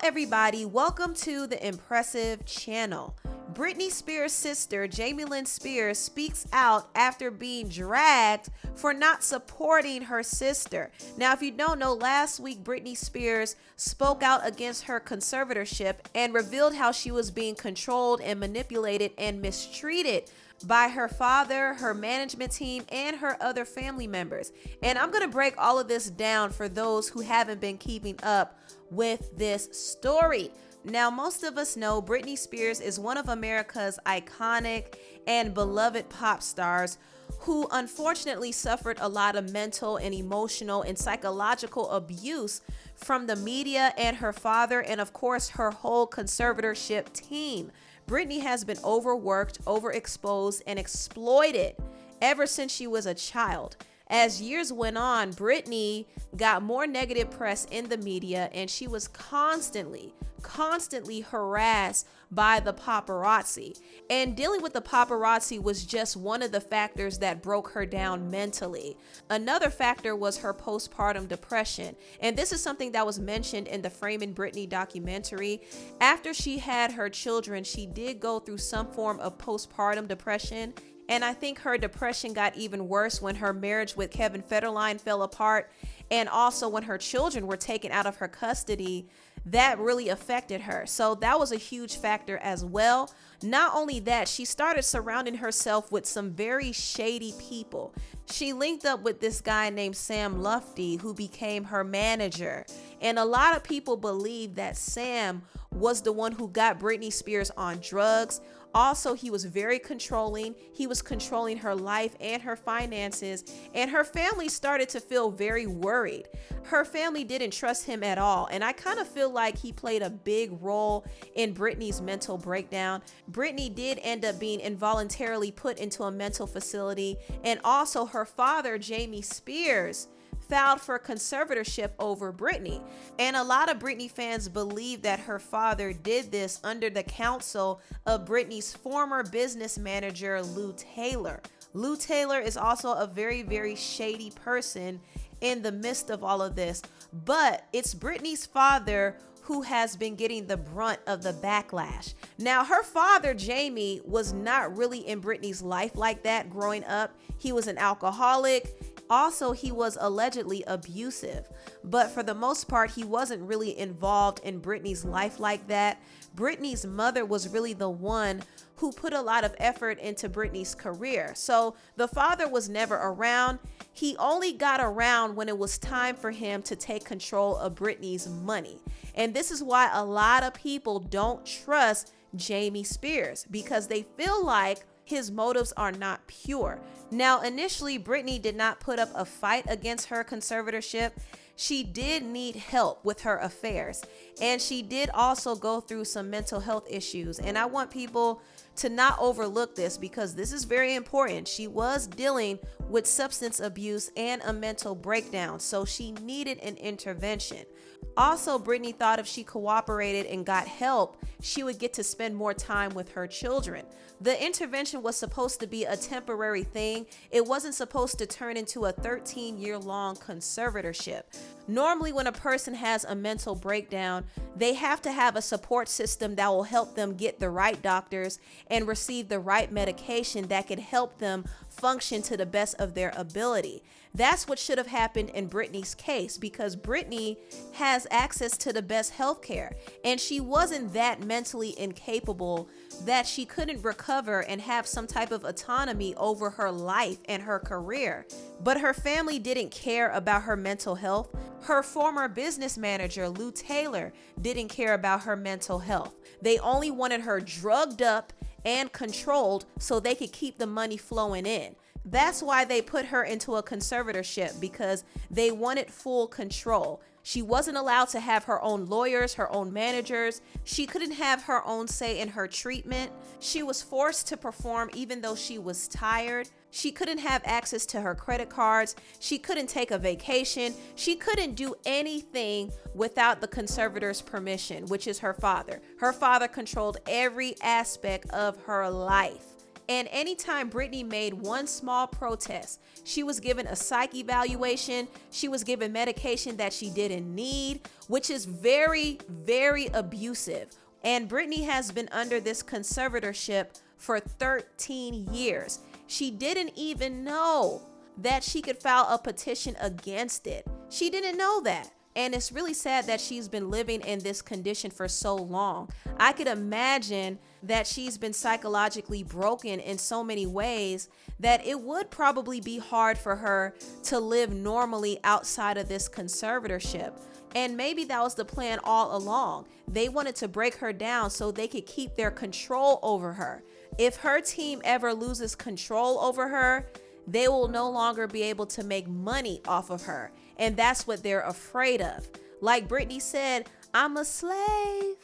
everybody, welcome to the Empressive channel. Britney Spears' sister, Jamie Lynn Spears, speaks out after being dragged for not supporting her sister. Now, if you don't know, last week Britney Spears spoke out against her conservatorship and revealed how she was being controlled and manipulated and mistreated by her father, her management team, and her other family members. And I'm going to break all of this down for those who haven't been keeping up with this story. Now, most of us know Britney Spears is one of America's iconic and beloved pop stars who unfortunately suffered a lot of mental and emotional and psychological abuse from the media and her father, and of course her whole conservatorship team. Britney has been overworked, overexposed, and exploited ever since she was a child. As years went on, Britney got more negative press in the media, and she was constantly harassed by the paparazzi. And dealing with the paparazzi was just one of the factors that broke her down mentally. Another factor was her postpartum depression. And this is something that was mentioned in the Framing Britney documentary. After she had her children, she did go through some form of postpartum depression. And I think her depression got even worse when her marriage with Kevin Federline fell apart, and also when her children were taken out of her custody. That really affected her. So that was a huge factor as well. Not only that, she started surrounding herself with some very shady people. She linked up with this guy named Sam Lufty, who became her manager. And a lot of people believe that Sam was the one who got Britney Spears on drugs. Also, he was very controlling. He was controlling her life and her finances, and her family started to feel very worried. Her family didn't trust him at all, and I kind of feel like he played a big role in Britney's mental breakdown. Britney did end up being involuntarily put into a mental facility, and also her father, Jamie Spears, filed for conservatorship over Britney. And a lot of Britney fans believe that her father did this under the counsel of Britney's former business manager, Lou Taylor. Lou Taylor is also a very, very shady person in the midst of all of this. But it's Britney's father who has been getting the brunt of the backlash. Now, her father, Jamie, was not really in Britney's life like that growing up. He was an alcoholic. Also, he was allegedly abusive, but for the most part, he wasn't really involved in Britney's life like that. Britney's mother was really the one who put a lot of effort into Britney's career. So the father was never around. He only got around when it was time for him to take control of Britney's money. And this is why a lot of people don't trust Jamie Spears, because they feel like his motives are not pure. Now, initially, Britney did not put up a fight against her conservatorship. She did need help with her affairs, and she did also go through some mental health issues. And I want people to not overlook this, because this is very important. She was dealing with substance abuse and a mental breakdown, so she needed an intervention. Also, Britney thought if she cooperated and got help, she would get to spend more time with her children. The intervention was supposed to be a temporary thing. It wasn't supposed to turn into a 13-year-long conservatorship. Normally, when a person has a mental breakdown, they have to have a support system that will help them get the right doctors and receive the right medication that can help them function to the best of their ability. That's what should have happened in Britney's case, because Britney has access to the best health care, and she wasn't that mentally incapable that she couldn't recover and have some type of autonomy over her life and her career. But her family didn't care about her mental health. Her former business manager, Lou Taylor, didn't care about her mental health. They only wanted her drugged up and controlled so they could keep the money flowing in. That's why they put her into a conservatorship, because they wanted full control. She wasn't allowed to have her own lawyers, her own managers. She couldn't have her own say in her treatment. She was forced to perform even though she was tired. She couldn't have access to her credit cards. She couldn't take a vacation. She couldn't do anything without the conservator's permission, which is her father. Her father controlled every aspect of her life. And anytime Britney made one small protest, she was given a psych evaluation, she was given medication that she didn't need, which is very, very abusive. And Britney has been under this conservatorship for 13 years. She didn't even know that she could file a petition against it. She didn't know that. And it's really sad that she's been living in this condition for so long. I could imagine that she's been psychologically broken in so many ways that it would probably be hard for her to live normally outside of this conservatorship. And maybe that was the plan all along. They wanted to break her down so they could keep their control over her. If her team ever loses control over her, they will no longer be able to make money off of her. And that's what they're afraid of. Like Britney said, I'm a slave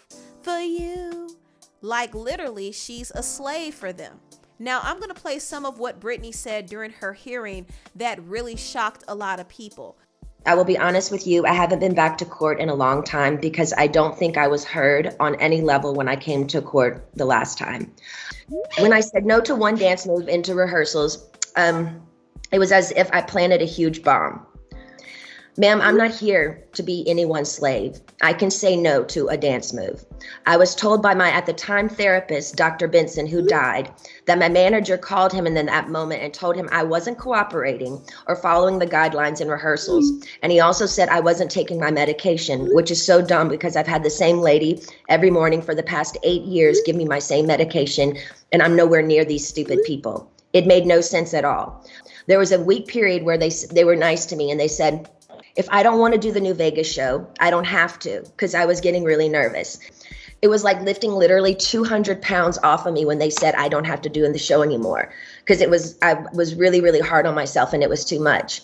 for you. Like literally, she's a slave for them. Now, I'm going to play some of what Britney said during her hearing that really shocked a lot of people. I will be honest with you, I haven't been back to court in a long time because I don't think I was heard on any level when I came to court the last time. When I said no to one dance move into rehearsals, it was as if I planted a huge bomb. Ma'am, I'm not here to be anyone's slave. I can say no to a dance move. I was told by my, at the time, therapist, Dr. Benson, who died, that my manager called him in that moment and told him I wasn't cooperating or following the guidelines in rehearsals. And he also said I wasn't taking my medication, which is so dumb because I've had the same lady every morning for the past 8 years give me my same medication, and I'm nowhere near these stupid people. It made no sense at all. There was a week period where they were nice to me and they said, if I don't want to do the New Vegas show, I don't have to, because I was getting really nervous. It was like lifting literally 200 pounds off of me when they said I don't have to do the show anymore, because I was really, really hard on myself and it was too much.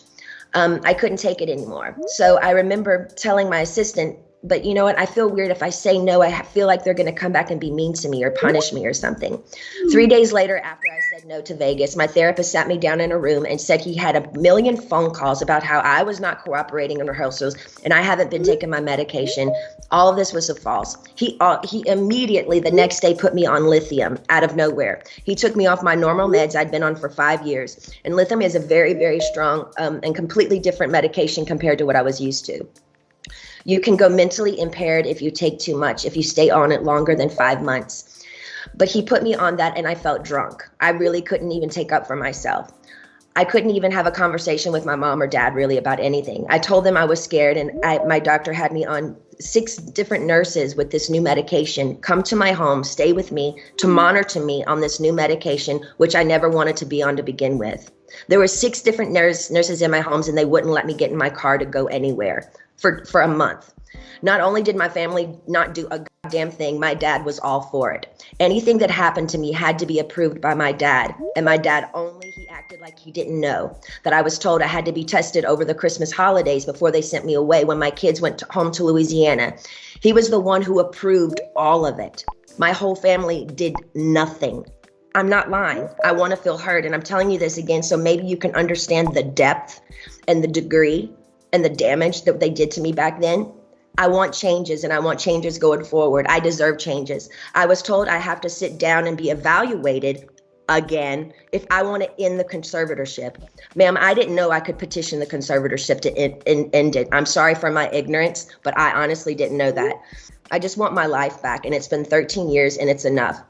I couldn't take it anymore. So I remember telling my assistant, but you know what? I feel weird if I say no. I feel like they're going to come back and be mean to me or punish me or something. 3 days later, after I said no to Vegas, my therapist sat me down in a room and said he had a million phone calls about how I was not cooperating in rehearsals and I haven't been taking my medication. All of this was false. He immediately the next day put me on lithium out of nowhere. He took me off my normal meds I'd been on for 5 years. And lithium is a very, very strong and completely different medication compared to what I was used to. You can go mentally impaired if you take too much, if you stay on it longer than 5 months. But he put me on that and I felt drunk. I really couldn't even take up for myself. I couldn't even have a conversation with my mom or dad really about anything. I told them I was scared and my doctor had me on 6 different nurses with this new medication come to my home, stay with me, to monitor me on this new medication, which I never wanted to be on to begin with. There were 6 different nurses in my homes and they wouldn't let me get in my car to go anywhere. For a month. Not only did my family not do a goddamn thing, my dad was all for it. Anything that happened to me had to be approved by my dad. And my dad he acted like he didn't know that I was told I had to be tested over the Christmas holidays before they sent me away when my kids went home to Louisiana. He was the one who approved all of it. My whole family did nothing. I'm not lying. I want to feel heard. And I'm telling you this again, so maybe you can understand the depth and the degree and the damage that they did to me back then. I want changes and I want changes going forward. I deserve changes. I was told I have to sit down and be evaluated again if I want to end the conservatorship. Ma'am, I didn't know I could petition the conservatorship to end it. I'm sorry for my ignorance, but I honestly didn't know that. I just want my life back, and it's been 13 years and it's enough.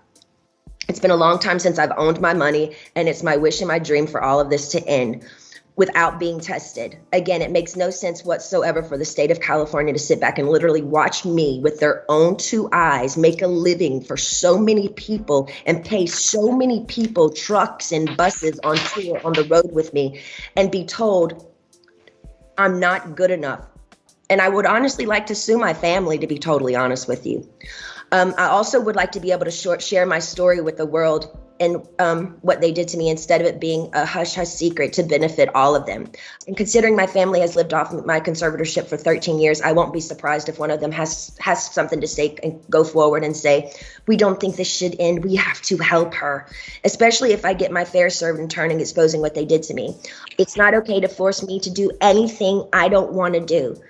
It's been a long time since I've owned my money, and it's my wish and my dream for all of this to end without being tested. Again, it makes no sense whatsoever for the state of California to sit back and literally watch me with their own 2 eyes make a living for so many people and pay so many people trucks and buses on tour on the road with me and be told I'm not good enough. And I would honestly like to sue my family, to be totally honest with you. I also would like to be able to share my story with the world and what they did to me instead of it being a hush-hush secret to benefit all of them. And considering my family has lived off my conservatorship for 13 years, I won't be surprised if one of them has something to say and go forward and say, we don't think this should end. We have to help her, especially if I get my fair served in turning exposing what they did to me. It's not okay to force me to do anything I don't want to do.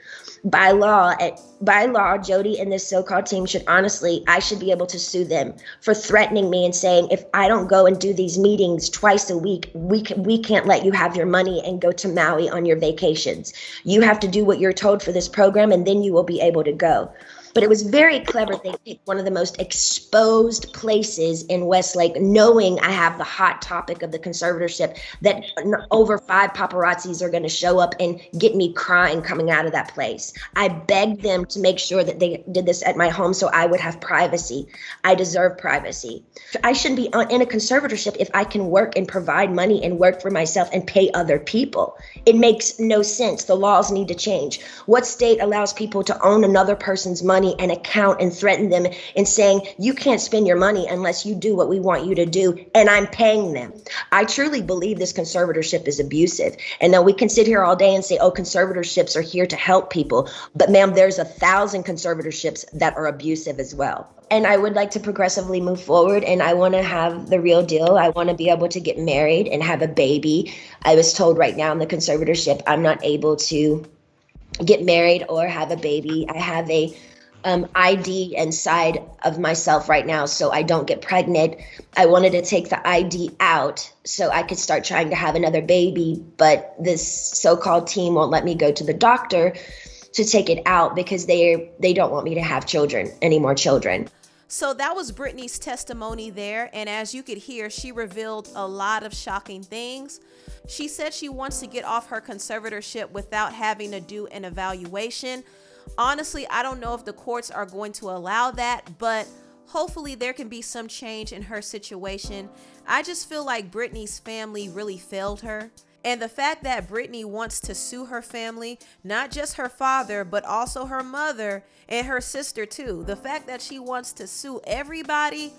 By law, Jody and this so-called team I should be able to sue them for threatening me and saying, if I don't go and do these meetings twice a week, we can't let you have your money and go to Maui on your vacations. You have to do what you're told for this program, and then you will be able to go. But it was very clever. They picked one of the most exposed places in Westlake, knowing I have the hot topic of the conservatorship, that over 5 paparazzis are going to show up and get me crying coming out of that place. I begged them to make sure that they did this at my home so I would have privacy. I deserve privacy. I shouldn't be in a conservatorship if I can work and provide money and work for myself and pay other people. It makes no sense. The laws need to change. What state allows people to own another person's money and account and threaten them and saying, you can't spend your money unless you do what we want you to do, and I'm paying them? I truly believe this conservatorship is abusive. And now we can sit here all day and say, oh, conservatorships are here to help people. But ma'am, there's 1,000 conservatorships that are abusive as well. And I would like to progressively move forward, and I want to have the real deal. I want to be able to get married and have a baby. I was told right now in the conservatorship, I'm not able to get married or have a baby. I have a ID inside of myself right now, so I don't get pregnant. I wanted to take the ID out so I could start trying to have another baby, but this so-called team won't let me go to the doctor to take it out because they don't want me to have any more children. So that was Britney's testimony there, and as you could hear, she revealed a lot of shocking things. She said she wants to get off her conservatorship without having to do an evaluation. Honestly, I don't know if the courts are going to allow that, but hopefully there can be some change in her situation. I just feel like Britney's family really failed her. And the fact that Britney wants to sue her family, not just her father, but also her mother and her sister too. The fact that she wants to sue everybody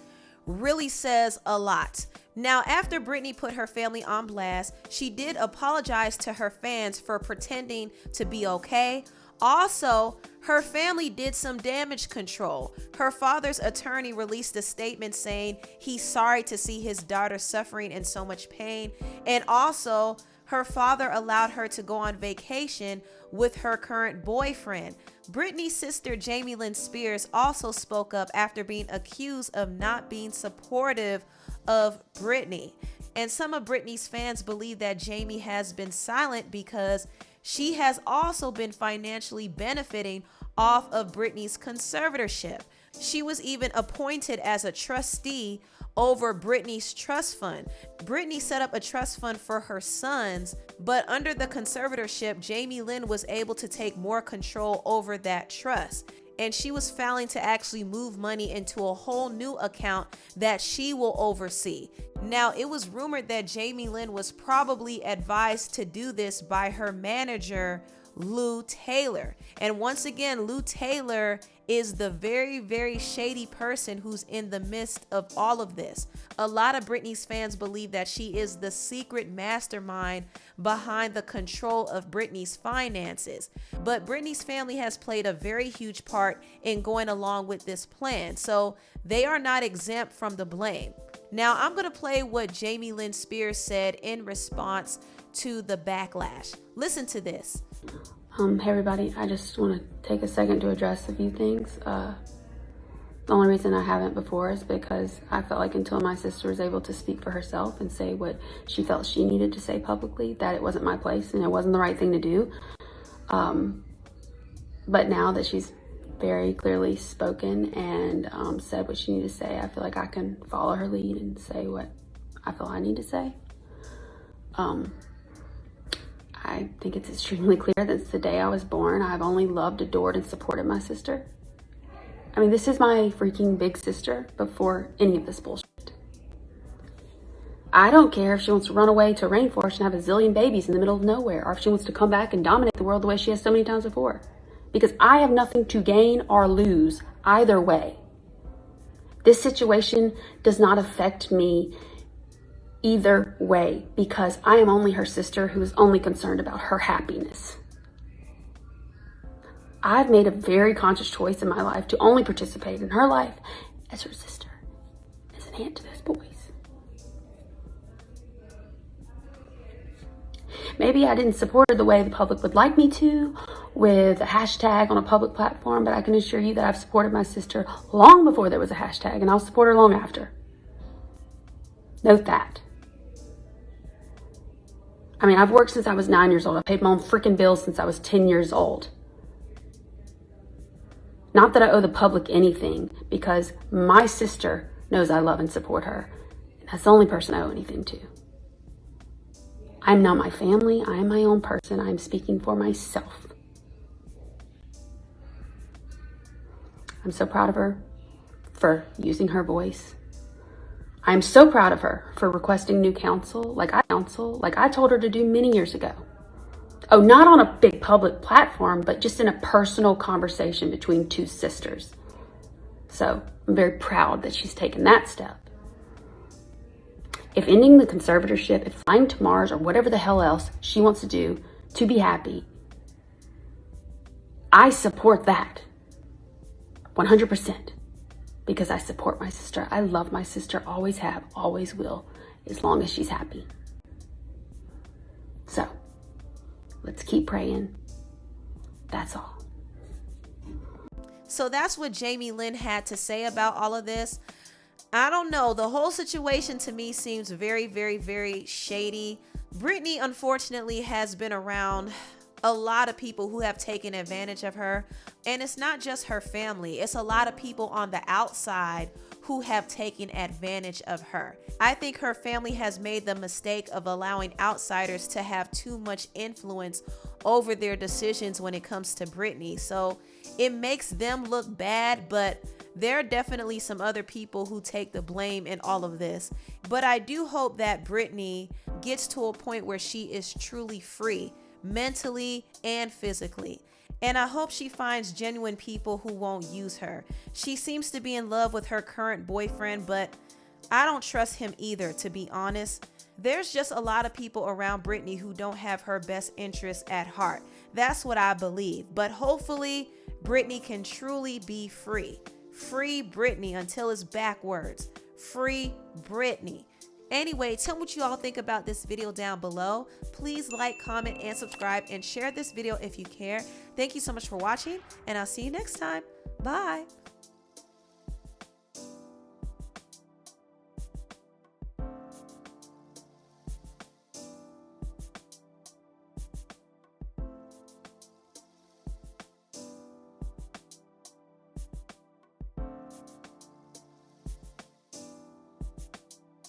really says a lot. Now, after Britney put her family on blast, she did apologize to her fans for pretending to be okay. Also, her family did some damage control. Her father's attorney released a statement saying he's sorry to see his daughter suffering in so much pain. And also, her father allowed her to go on vacation with her current boyfriend. Britney's sister, Jamie Lynn Spears, also spoke up after being accused of not being supportive of Britney. And some of Britney's fans believe that Jamie has been silent because she has also been financially benefiting off of Britney's conservatorship. She was even appointed as a trustee over Britney's trust fund. Britney set up a trust fund for her sons, but under the conservatorship, Jamie Lynn was able to take more control over that trust. And she was failing to actually move money into a whole new account that she will oversee. Now, it was rumored that Jamie Lynn was probably advised to do this by her manager, Lou Taylor. And once again, Lou Taylor is the very, very shady person who's in the midst of all of this. A lot of Britney's fans believe that she is the secret mastermind behind the control of Britney's finances. But Britney's family has played a very huge part in going along with this plan, so they are not exempt from the blame. Now, I'm going to play what Jamie Lynn Spears said in response to the backlash. Listen to this. Hey everybody, I just want to take a second to address a few things. The only reason I haven't before is because I felt like until my sister was able to speak for herself and say what she felt she needed to say publicly, that it wasn't my place and it wasn't the right thing to do. But now that she's very clearly spoken and said what she needed to say, I feel like I can follow her lead and say what I feel I need to say. I think it's extremely clear that since the day I was born, I've only loved, adored, and supported my sister. I mean, this is my freaking big sister before any of this bullshit. I don't care if she wants to run away to a rainforest and have a zillion babies in the middle of nowhere, or if she wants to come back and dominate the world the way she has so many times before. Because I have nothing to gain or lose either way. This situation does not affect me either way because I am only her sister who is only concerned about her happiness. I've made a very conscious choice in my life to only participate in her life as her sister, as an aunt to those boys. Maybe I didn't support her the way the public would like me to, with a hashtag on a public platform, but I can assure you that I've supported my sister long before there was a hashtag, and I'll support her long after. Note that. I mean, I've worked since I was 9 years old. I've paid my own freaking bills since I was 10 years old. Not that I owe the public anything, because my sister knows I love and support her. And that's the only person I owe anything to. I'm not my family. I am my own person. I'm speaking for myself. I'm so proud of her for using her voice. I'm so proud of her for requesting new counsel, like I told her to do many years ago. Oh, not on a big public platform, but just in a personal conversation between two sisters. So I'm very proud that she's taken that step. If ending the conservatorship, if flying to Mars, or whatever the hell else she wants to do to be happy, I support that 100%, because I support my sister. I love my sister, always have, always will, as long as she's happy. So let's keep praying. That's all. So that's what Jamie Lynn had to say about all of this. I don't know. The whole situation to me seems very, very, very shady. Britney, unfortunately, has been around a lot of people who have taken advantage of her. And it's not just her family. It's a lot of people on the outside who have taken advantage of her. I think her family has made the mistake of allowing outsiders to have too much influence over their decisions when it comes to Britney. So it makes them look bad, but there are definitely some other people who take the blame in all of this. But I do hope that Britney gets to a point where she is truly free, mentally and physically. And I hope she finds genuine people who won't use her. She seems to be in love with her current boyfriend, but I don't trust him either, to be honest. There's just a lot of people around Britney who don't have her best interests at heart. That's what I believe. But hopefully, Britney can truly be free. Free Britney until it's backwards. Free Britney. Anyway, tell me what you all think about this video down below. Please like, comment, and subscribe, and share this video if you care. Thank you so much for watching, and I'll see you next time. Bye.